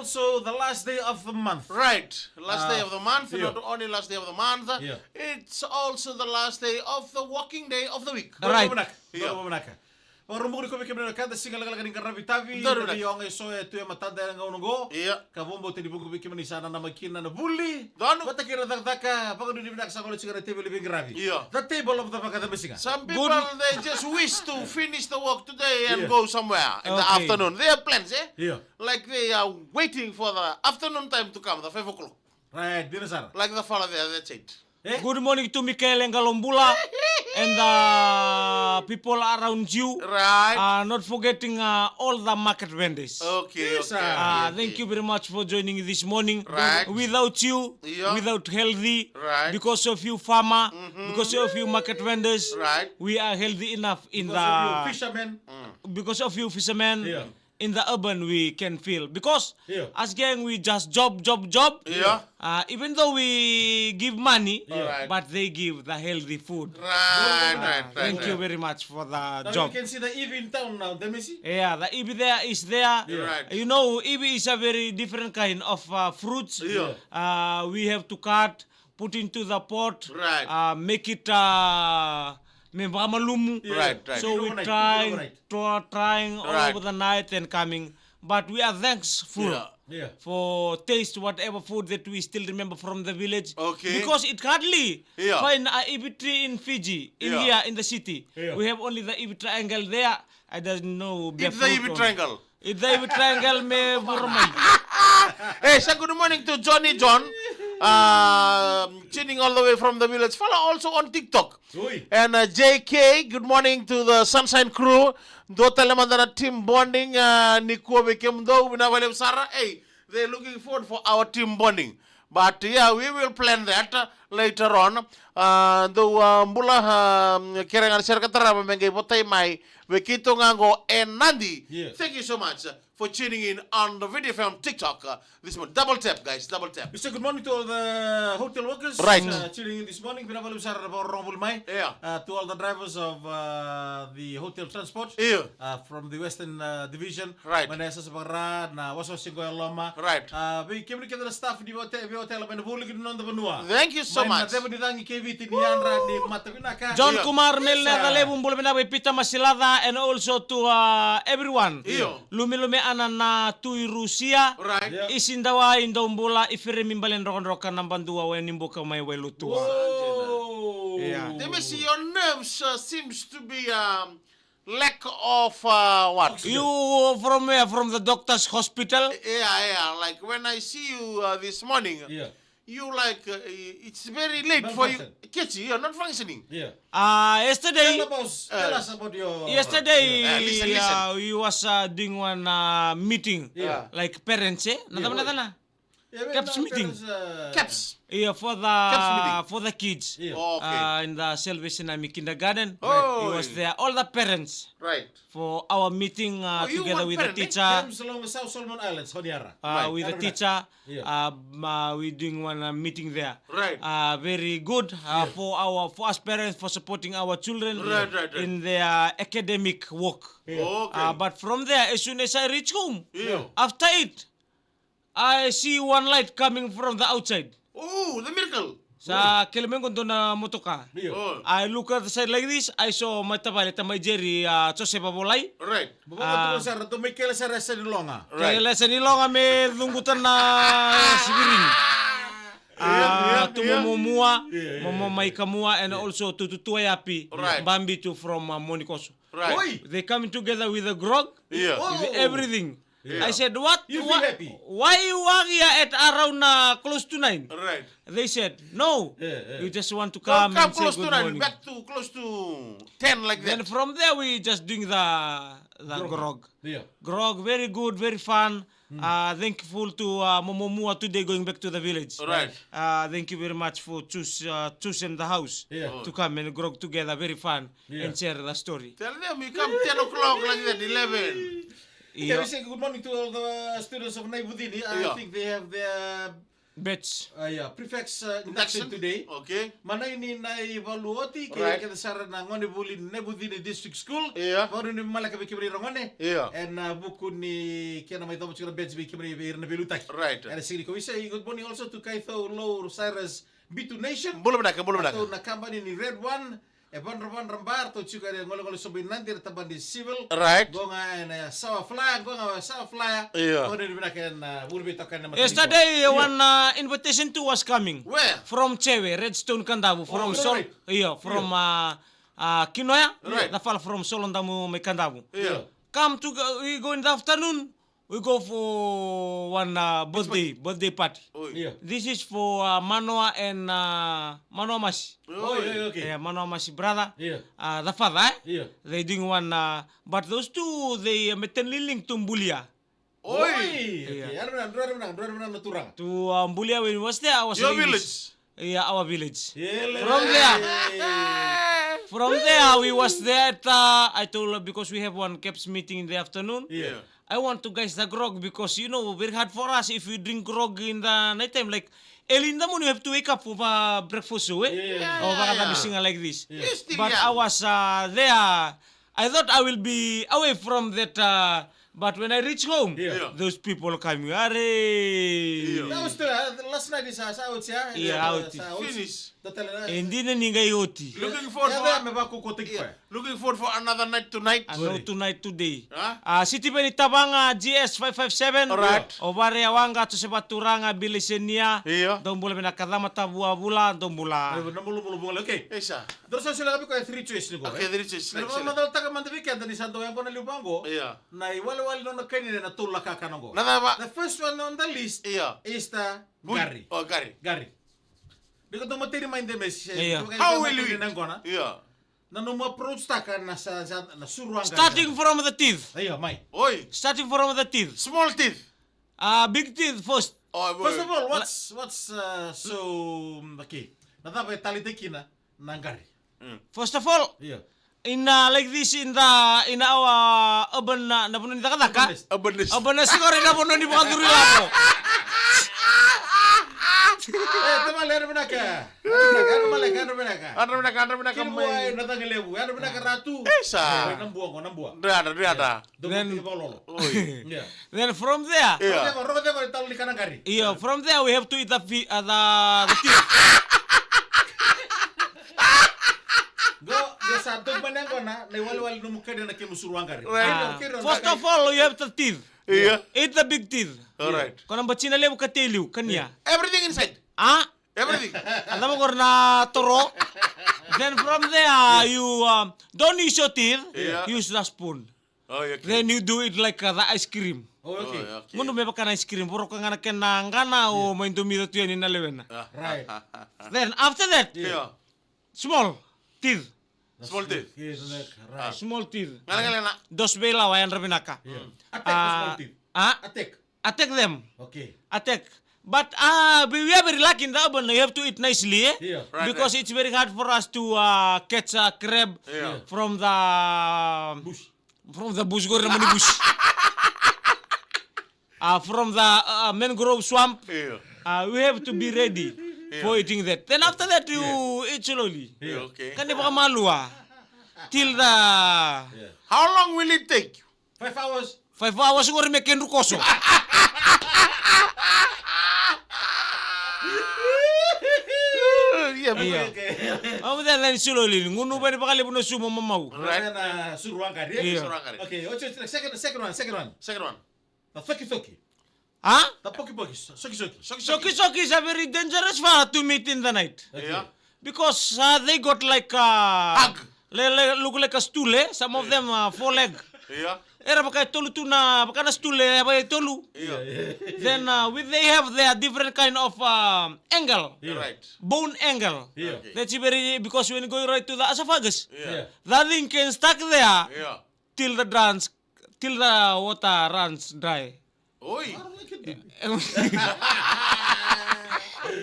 also the last day of the month. Right. Last day of the month. yeah. Not only last day of the month. Yeah. It's also the last day of the working day of the week. Right. Yeah. Rumbu ko bikemna kada singal kala kaning karabitavi Betul, tapi yong eso tu ya matanda nga unungo Iya. kabombo tedi buku bikemna sana na makina na bully Donu. bata kira taka pagod di binak sa kolo sigara table living gravi Iya. the table of the pakada bisinga Some people they just wish to finish the work today and Yeah. go somewhere in the Okay. afternoon. They have plans, eh? Yeah. Like they are waiting for the afternoon time to come, the 5 o'clock. right dina sara Like the fellow there, that's it. Good morning to Mikael Engalombula and the people around you. Right. Not forgetting all the market vendors. Okay, Yes, okay. sir. Thank you very much for joining this morning. Right. Without you, Yeah. without healthy, Right. because of you farmer, because of you market vendors, Right. we are healthy enough in because of you the fishermen because of you fishermen. Yeah. In the urban we can feel because Yeah. as gang we just job. Yeah. Even though we give money, Yeah. but they give the healthy food. Right. Thank you very much for the now job. you can see the Eve in town now let me see Yeah, the ibi there is there. Yeah. Right. You know, ibi is a very different kind of fruits. Yeah. We have to cut, put into the pot, Right. make it malumu. Right. So we Overnight, trying all Right. over the night and coming. But we are thankful Yeah. for taste whatever food that we still remember from the village. Okay. Because it hardly Yeah. find a ibi tree in Fiji, in Yeah. here in the city. Yeah. We have only the ibi triangle there. I don't know. It's the EV triangle. It's the ibi triangle me burmai. Hey, say good morning to Johnny John. Tuning all the way from the village. Follow also on TikTok. Oi. And JK, good morning to the Sunshine crew. Do telemandana team bonding. Niko bekem do winawale Sarah. Hey, they're looking forward for our team bonding. But yeah, we will plan that later on. Though mbula kerengan serkatara memengay potay mai bekito ngango and Nandi. Yeah. Thank you so much for tuning in on the video from TikTok. This one, double tap, guys, double tap. We say good morning to all the hotel workers Right. tuning in this morning. Pinapalo sa Rong Bulmay. Yeah. To all the drivers of the hotel transport. Yeah. From the Western Division. Right. Manesa sa Barra na waso singo Loma. Right. We came together staff di hotel ben bulig non the Banua. Thank you so much. Demo di tangi KVT ni Andra di Matawinaka. John Yeah. Kumar Milner Galebum Bulmina Pita Masilada and also to everyone. Yeah. Lumi anana tui Rusia. Right. Yeah. Isindawa indombula ifere mimbalen rokan nambandua we nimboka mai we lutua. Oh. Yeah. Let me see, your nerves seems to be lack of what? You from where? From the doctor's hospital? Yeah. Like when I see you this morning, Yeah. you like it's very late Not for you. function. Kitchi, you're not functioning. Yeah. Yesterday. Tell us about your. Yesterday, listen. we was doing one meeting, Yeah. like parents, eh? Nata. Yeah, Caps meeting. Caps. Yeah, meeting. for the kids. Yeah. Okay. In the Salvation Army kindergarten. Oh. He was there. All the parents Right. for our meeting you together one with the parent, eh? teacher. James along the South Solomon Islands, Honiara. With the teacher, Yeah. we doing one meeting there. Right. Very good for us parents for supporting our children Right. in their academic work. Okay. But from there, as soon as I reach home, Yeah. after it, I see one light coming from the outside. Oh, the miracle. Sa Kilimangon doon na motoka. Oh. I look at the side like this. I saw my tabalita, my Jerry, Jose Babolay. Right. Bapak tu sar tu Michael sar sa Longa. Kaya lesa nilong kami lunggutan na sibiring. Tumumumua, mamamay kamua, and also tututuayapi, Right. Bambi to from Monikoso. Right. Oi. They coming together with the grog, Yeah. with everything. Yeah. I said, what? You feel happy? Why you are here at around close to 9? Right. They said, no, Yeah. you just want to Come come and say close good to 9, morning. back to close to 10 like Then that. from there we just doing the grog. Yeah. Grog, very good, very fun. Thankful to Momomua today going back to the village. Right. Thank you very much for choosing the house Yeah. to come and grog together. Very fun Yeah. and share the story. Tell them you come 10 o'clock like that, 11. Yeah, we say good morning to all the students of Naibudini. I Yeah. think they have their Batch. prefects induction today. Okay. Mana ini na evaluati Right. kita sara na ngone buli nebudini district school. Yeah. Baru ni malaka bikibri rongone. Yeah. And buku ni kena mai tamu cakap batch bikibri irna belutaki. Right. And sini ko bisa good morning also to Kaitho Low Cyrus B2 Nation. Belum nak. Atau na company ni Red One. Evan Rambar to juga ada ngole-ngole sobi nanti taban di civil. Right. Gonga na sawa flyer, gonga sawa flyer. Yeah. Kau ni binakan bulu bitakan nama. Yesterday, one invitation to was coming. Where? From Chewe, Redstone Kandavu. From Sol. right. Yeah, from Kinoya. Right. The fall from Solondamu Mekandavu. Yeah. Come to we go in the afternoon. We go for one birthday party. Iya. This is for Manoa and Manoa Masi. Oh, iya, okay. Yeah, Manoa Masi brother. Yeah. The father. Yeah. They doing one. But those two they metenli link to Mbulia. Oi. Okay. Dua menang naturang. To Mbulia when we was there, I was Your ladies. village. Yeah, our village. Yele. From there. From there, we was there at, I told her because we have one CAPS meeting in the afternoon. Yeah. I want to guys the grog because, you know, very hard for us if we drink grog in the night time. Like, early in the morning, you have to wake up for breakfast, eh? Yeah. Or yeah. something like this. Yes, still But young. I was there. I thought I will be away from that. But when I reach home, Yeah. those people coming. Are. That was the last night is out ya. Yeah, out. Finish. Total na. Hindi na ninga yoti. Looking forward Ya for me ba ko kotik pa. looking forward for another night tonight. Ano tonight today? Huh? City Penny Tabanga GS 557. Alright. Obare awanga to sebaturanga bilisenia. Iya. Dombula bina kadama tabua bula dombula. Bulu. Okay. Esa. Terus sila kami ko 3 choice ni ko. Okay, there is Pero a madal taga man weekend ni santo yang ko na libango. Yeah. Na iwala no kanina na tulak ka kanongo. Nada ba? The first one on the list Yeah. is the Good. Gary. Oh, Gary. Gary. Diko to materi mind them is. Yeah. How will you? Nangona. Yeah. Na no mo approach ta ka na sa na suruan ka. Starting from the teeth. Ayo, mai. Oi. Starting from the teeth. Small teeth. Big teeth first. Oh, First of all, what's so okay. Na dapat tali tekina na Gary. First of all, Iya. in like this in our urban na puno ni taka. Abundance. Urban na siguro na puno ni bukan turi ako. Teman lihat mana ka? Ano mana ka? Andra mina Kini kamay. buhay na tangalebu. Ano mana ka ratu? Esa. Nambuang. Ada. Then bololo. Oi. Yeah. Then from there, Yeah. Rogo teko talu di kanan Gary. yeah, from there we have to eat the teeth. Go biasa dog manang ko na wali no mukha na kimusuruan Gary. First of all, you have the teeth. Yeah. Eat the big teeth. Alright. Kung ang bachina lebu kateliu, kanya. Everything inside. Ah? Everything. Alam mo kung na toro? Then from there, you don't use your teeth, Yeah. use the spoon. Oh, okay. Then you do it like the ice cream. Oh, okay. Oh, okay. Ngono may baka na ice cream, puro ka nga ngana o may dumiro to yan inalewin na. Right. Then after that, Yeah. small teeth. Small teeth. Right. Small teeth. Ngala na. Dos bela wayan rabinaka. Attack the small teeth. Attack Attack. them. Okay. Attack. But we are very lucky in the urban. You have to eat nicely, eh? Yeah. Right, Because it's very hard for us to catch a crab Yeah. from the Bush. From the bush, go naman ni bush. From the mangrove swamp. Yeah. We have to be ready for eating that. Then after that, you eat slowly. Yeah. Okay. Kan di baka malu till the How long will it take? 5 hours. 5 hours siguro may kenru koso. Yeah. Iya. Okay. Then then slowly. Ngunu ba ni baka libo na sumo mamaw. Right. Na suruan Gary. Yeah. Okay. Second one. Second one. The Toki. Huh? The Poki. Soki. Soki is a very dangerous for to meet in the night. Yeah. Because they got like look like a stool, eh? Some of them 4 leg. Yeah. Era baka tolu tu na baka na stool eh baka tolu. Yeah. Then they have their different kind of angle, Right. bone angle. Yeah. Okay. That's very because when you go right to the esophagus, Yeah. that thing can stuck there Yeah. till the water runs dry. Oi.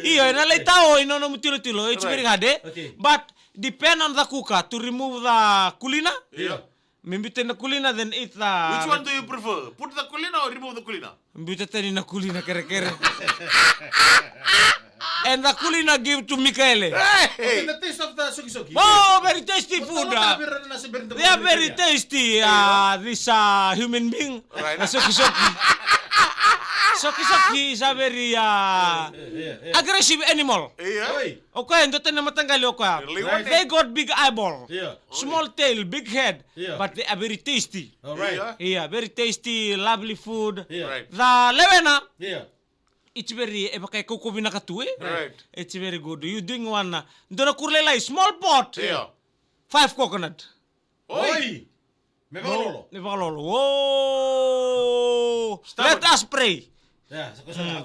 Iyo, nalay tao, inono mo tilo-tilo, it's Right. very hard, eh? Okay. But depend on the cooker to remove the kulina. Yeah. Mimbute na kulina then eat the... Which one do you prefer? Put the kulina or remove the kulina? Mimbute tani na kulina kere. And the kulina give to Michaele. Okay, Hey! the taste of the suki-suki. Oh, very tasty food. They They are very tasty. This human being. Right. Soki-soki. Soki-soki is a very aggressive animal. Yeah. Oi. Okay, ito tayo na matanggal okay. Right. They got big eyeball, Yeah. small tail, big head, Yeah. but they are very tasty. All right. Yeah. Yeah, very tasty, lovely food. Yeah. Right. The lewena, Yeah. it's very, kay kuko binakatue. Right. It's very good. You doing one, doon kurlelay, small pot, Yeah. 5 coconut. Oi. Me va lolo. Nevakalolo. Whoa! Let us pray. Ya,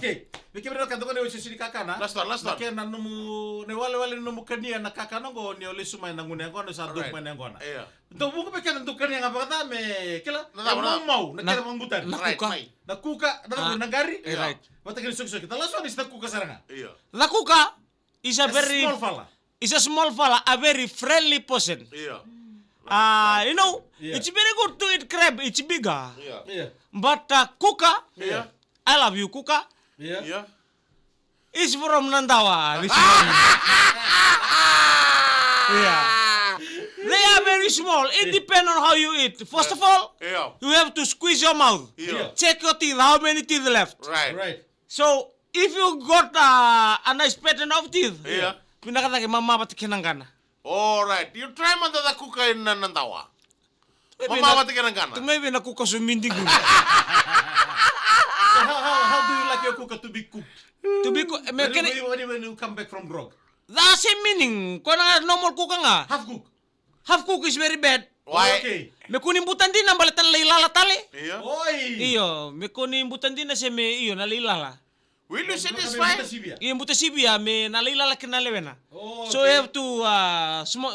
okay. Biki bero kanto ko ne sisi kakana. Last one. Kaya na numu ne wale numu kania na kakana go ne oli sumai na ngune ko sa dok Right. man ngona. Yeah. To buku pe kan to kania ngapa ta me kila. Na- Na mau na kira mangbutan. na- Right, kuka. mate. Na kuka na gari. Right. Wata kiri suk kita langsung is na kuka saranga. Yeah. The kuka is a very, small fella. is a small fella, a very friendly person. Yeah. You know, Yeah. it's very good to eat crab. It's bigger. Yeah. Yeah. But kuka, Yeah. I love you, kuka, Yeah. Yeah. is from Nandawa. This one. Yeah. They are very small. It depends on how you eat. First of all, Yeah. you have to squeeze your mouth. Yeah. Check your teeth. How many teeth left? Right. Right. So, if you got a nice pattern of teeth, Yeah. pinakatake mama pati kinangana. All right. You try man the kuka in Nandawa. Maybe Mama na- mati ka ng gana. Maybe nakuka sumindigo. So how do you like your kuka to be cooked? To be When you come back from grog. the same meaning. Kung nga normal kuka nga, Half cook. half cook is very bad. Why? Okay. Me kunimbutan din ang balatan nalilalatali. Yeah. Oi. Iyo, me kunimbutan din na siya me iyo nalilala. Will you Kami satisfy? buta sibia. Iyo buta sibia me nalilala kinalewena. Oh, So you have to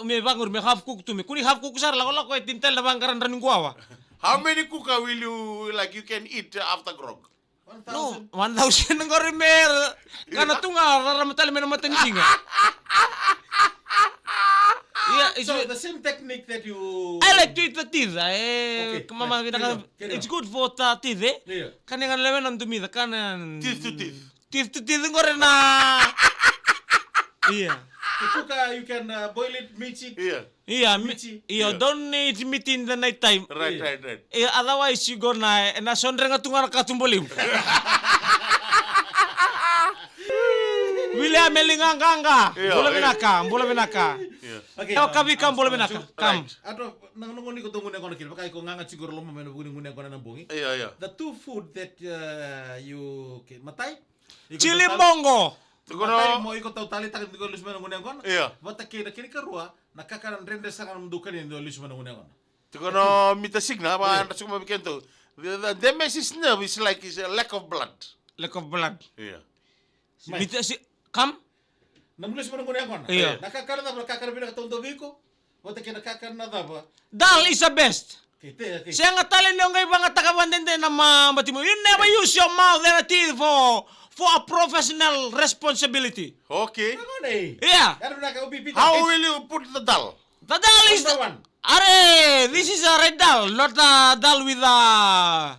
me bangur me half cook to me. Kuni half cook sar lako tintel na bangkaran raning guawa. How many kuka will you you can eat after grog? 1,000. No, 1,000 ang gorimer. Kana tunga raramatali me na matansinga. Yeah, it's So the same technique that you. I like to eat the teeth. Okay, Mama, yeah, carry on. it's good for the teeth, eh? Yeah. Kaningan lewen ang dumida, kanan... Teeth to teeth. Teeth to teeth ko rin na... Iya. The kuka, you can boil it, mix it. Yeah. Iya, Michi. iya, Yeah. don't eat meat in the night time. Right, Yeah. right. Otherwise, you gonna... Na sondre nga tunga katumbulim. William melinganganga. Yeah, Bula yeah. binaka. Yeah. Okay. Ewa kabi kam bula binaka. Kam. Ato nangunguni ko tunggu ko nakil pakai ko ngangat siguro lo mameno nguni ko na bungi. Yeah, yeah. The two food that you matay. Chili bongo. Matay mo iko taw tali takin ko lusman nguni ko. Yeah. Bata kina kini karua nakakaran rende sa kan dukan ni lusman nguni ko. Tukono mitasig na ba anda suma bikento. The damage is nerve is like is a lack of blood. Lack of blood. Yeah. Mita si... Kam? Namulus man nguni ko. Iya. Nakakaran na nakakaran bina ka tondo biko. Bata kina nakakaran na ba. Dal is the best. Kite. Siya nga talin yung ibang takabandende na mabati mo. You never use your mouth and teeth for a professional responsibility. Okay. Ngoni. Yeah. Ano na ka ubi pita. How will you put the dal? The dal is... Number one. Are, this is a red dal, not a dal with a...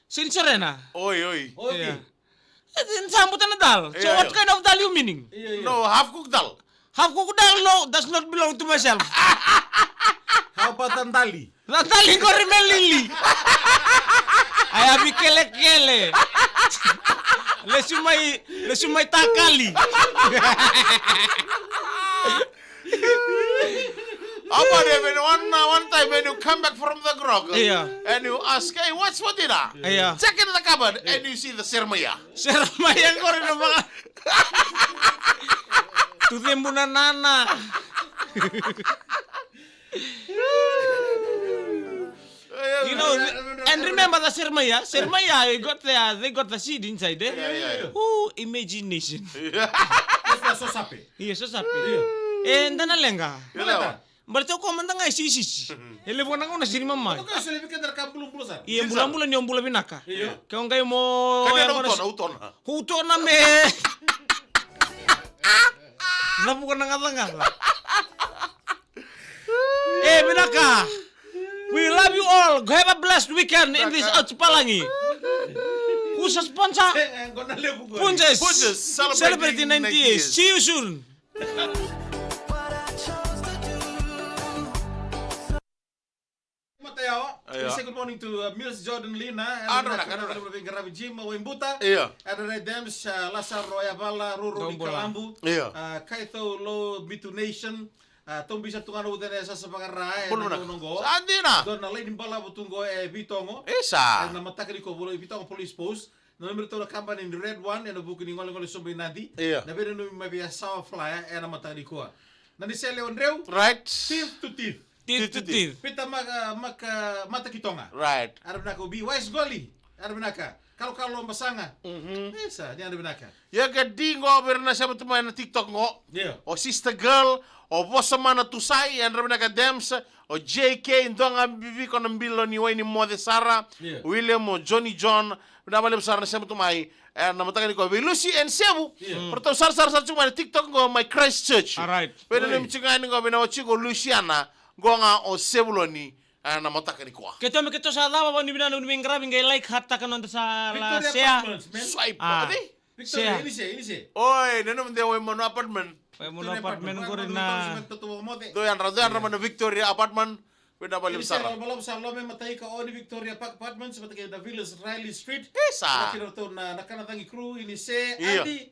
Sincerena. Oi, oi. Okay. Yeah. Sambutan na dal. So Yeah, what yeah. kind of dal you meaning? Iya, iya. No, half cooked dal. Half cooked dal, no, does not belong to myself. How about tandali? Natali ko rin melili. Ay, abi kele-kele. Lesumay takali. How about when one time when you come back from the grog Yeah. and you ask, hey, what's for dinner? Yeah. Check in the cupboard and you see the sermaya. Sir, mayan ko rin ang mga... Tutin mo na nana. You know, and remember the sermaya? Sermaya, they got the seed inside there. Yeah. Ooh, imagination. That's not so sapi. Iya, so sapi. Eh, ndana lenga. Yun Berarti ako man nga isisis. Ele mo na ko na sini mama. Ano kayo sila bigyan ka bulong-bulong sa? Iya, bulan-bulan yung bulan binaka. Iya. Kung kayo mo... Kaya yang na ko uton. Huto na me. Napu ka na nga. Eh, binaka. We love you all. Have a blessed weekend in this Cipalangi. Who's a sponsor? Punches. Punches, Celebrating 90 years. See you soon. Mateo, Iya. say good morning to Mills Jordan Lina. Ano na, Garabi Jim, Wimbuta. Iya. Ada Dems, Lasar Royabala, Ruru Dombola. Kalambu. Iya. Kaito Lo Bitu Nation. Tong bisa tungan udan sa pangaray. Puno na. Nongo. Saan din na? Don na lady bala butunggo Bitongo. Isa. Na mataka ko bulo Bitongo Police Post. Na numero to na company in the red one and buku ni ngol sobe nadi. Iya. Na beno no mabia sawa fly na mataka ko. Na ni Sele Ondreu. Right. Teeth to teeth. Teeth to teeth. Pita mata kitonga. Right. Arab naka be wise goli. Arab naka. Kalau masanga. Esa, dia arab naka. Ya gadi ngo berna siapa tu main TikTok ngo. Yeah. O sister girl, o bossa mana tusai, and rabna ka Dems, o JK, ndonga bibi kono mbilo ni waini Mode Sara, Yeah. William o Johnny John, na bale Sara na siapa tu mai, na mataka ni ko Lucy and Sebu. Yeah. Perto sar cuma TikTok ngo my Christ Church. Alright. Pero Oi. nem chinga ni ngo bina o chigo Luciana, gonga o Sebulo ni na mataka ni ko. Kita sa lawa ni binano ni grabe ngay like hatta kanon sa la Victoria sea. Apartments, man. Swipe Ah. adi. Victoria, Siya. ini sih. Oi, nenom de o mono apartment. Kaya mo na apartment ko rin na Doyan raman na Victoria apartment. Pwede bale Ini Sara. saya malam sa lome matay ka o ni Victoria Park Apartments matay na Villas Riley Street. Isa. Nakita to na nakanatangi crew ini se Iya. Andi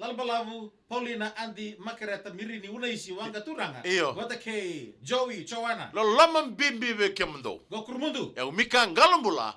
Lalbalavu Paulina Andi Makereta Mirini Unaisi Wanga Turanga. Iyo. Wata ke Joey Chowana. Lo lamang bimbi be kemdo. Go Kurmundu. Ya umika ngalambula.